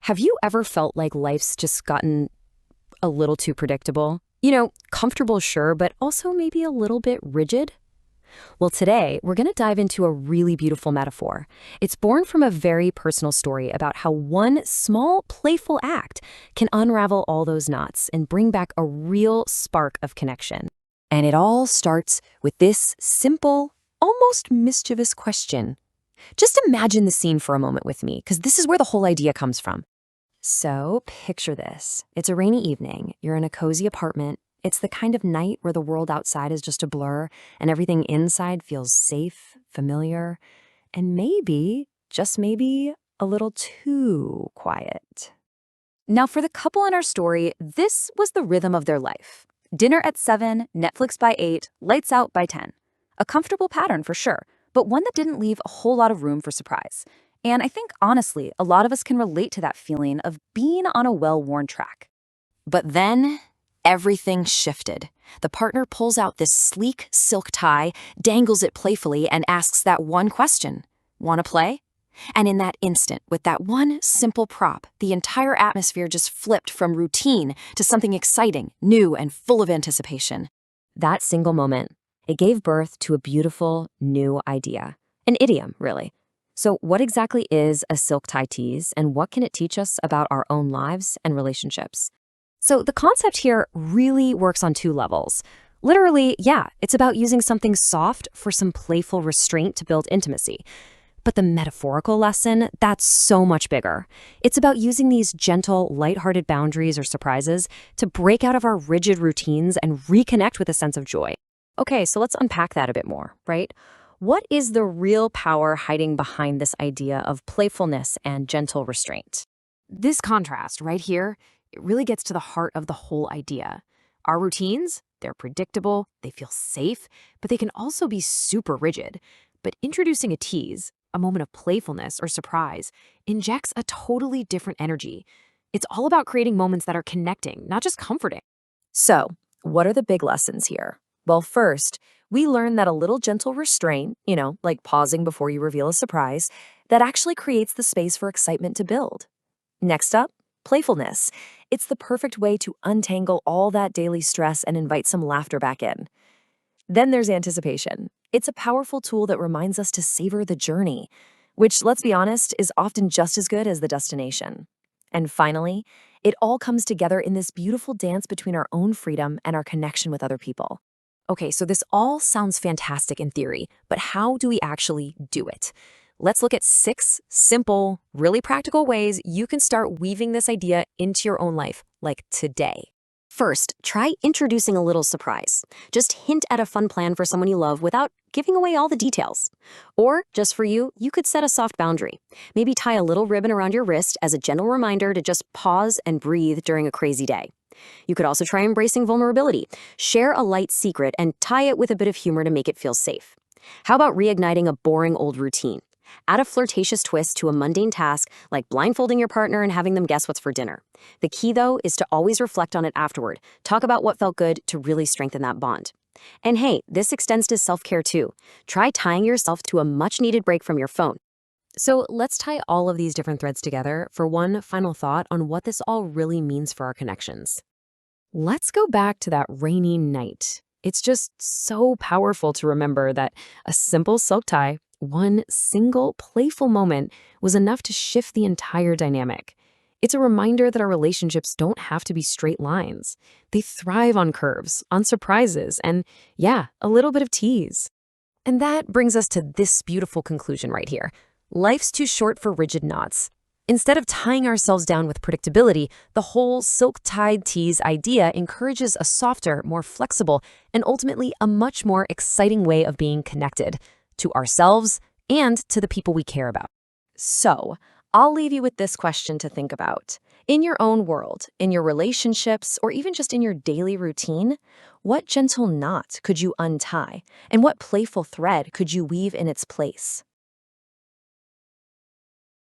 Have you ever felt like life's just gotten a little too predictable? Comfortable, sure, but also maybe a little bit rigid? Well, today, we're going to dive into a really beautiful metaphor. It's born from a very personal story about how one small, playful act can unravel all those knots and bring back a real spark of connection. And it all starts with this simple, almost mischievous question. Just imagine the scene for a moment with me, because this is where the whole idea comes from. So, picture this. It's a rainy evening. You're in a cozy apartment. It's the kind of night where the world outside is just a blur and everything inside feels safe, familiar, and maybe, just maybe, a little too quiet. Now, for the couple in our story, this was the rhythm of their life. Dinner at 7, Netflix by 8, lights out by 10. A comfortable pattern for sure, but one that didn't leave a whole lot of room for surprise. And I think, honestly, a lot of us can relate to that feeling of being on a well-worn track. But then, everything shifted. The partner pulls out this sleek silk tie, dangles it playfully, and asks that one question. "Wanna play?" And in that instant, with that one simple prop, the entire atmosphere just flipped from routine to something exciting, new, and full of anticipation. That single moment, it gave birth to a beautiful, new idea. An idiom, really. So what exactly is a silk tie tease, and what can it teach us about our own lives and relationships? So the concept here really works on two levels. Literally, yeah, it's about using something soft for some playful restraint to build intimacy. But the metaphorical lesson, that's so much bigger. It's about using these gentle, lighthearted boundaries or surprises to break out of our rigid routines and reconnect with a sense of joy. Okay, so let's unpack that a bit more, right? What is the real power hiding behind this idea of playfulness and gentle restraint? This contrast right here, it really gets to the heart of the whole idea. Our routines, they're predictable, they feel safe, but they can also be super rigid. But introducing a tease, a moment of playfulness or surprise, injects a totally different energy. It's all about creating moments that are connecting, not just comforting. So, what are the big lessons here? Well, first, we learn that a little gentle restraint, like pausing before you reveal a surprise, that actually creates the space for excitement to build. Next up, playfulness. It's the perfect way to untangle all that daily stress and invite some laughter back in. Then there's anticipation. It's a powerful tool that reminds us to savor the journey, which, let's be honest, is often just as good as the destination. And finally, it all comes together in this beautiful dance between our own freedom and our connection with other people. Okay, so this all sounds fantastic in theory, but how do we actually do it? Let's look at 6 simple, really practical ways you can start weaving this idea into your own life, like today. First, try introducing a little surprise. Just hint at a fun plan for someone you love without giving away all the details. Or, just for you, you could set a soft boundary. Maybe tie a little ribbon around your wrist as a gentle reminder to just pause and breathe during a crazy day. You could also try embracing vulnerability. Share a light secret and tie it with a bit of humor to make it feel safe. How about reigniting a boring old routine? Add a flirtatious twist to a mundane task like blindfolding your partner and having them guess what's for dinner. The key, though, is to always reflect on it afterward. Talk about what felt good to really strengthen that bond. And hey, this extends to self-care too. Try tying yourself to a much-needed break from your phone. So let's tie all of these different threads together for one final thought on what this all really means for our connections. Let's go back to that rainy night. It's just so powerful to remember that a simple silk tie, one single playful moment, was enough to shift the entire dynamic. It's a reminder that our relationships don't have to be straight lines. They thrive on curves, on surprises, and yeah, a little bit of tease. And that brings us to this beautiful conclusion right here. Life's too short for rigid knots. Instead of tying ourselves down with predictability, the whole silk tied tease idea encourages a softer, more flexible, and ultimately a much more exciting way of being connected to ourselves and to the people we care about. So, I'll leave you with this question to think about. In your own world, in your relationships, or even just in your daily routine, what gentle knot could you untie? And what playful thread could you weave in its place?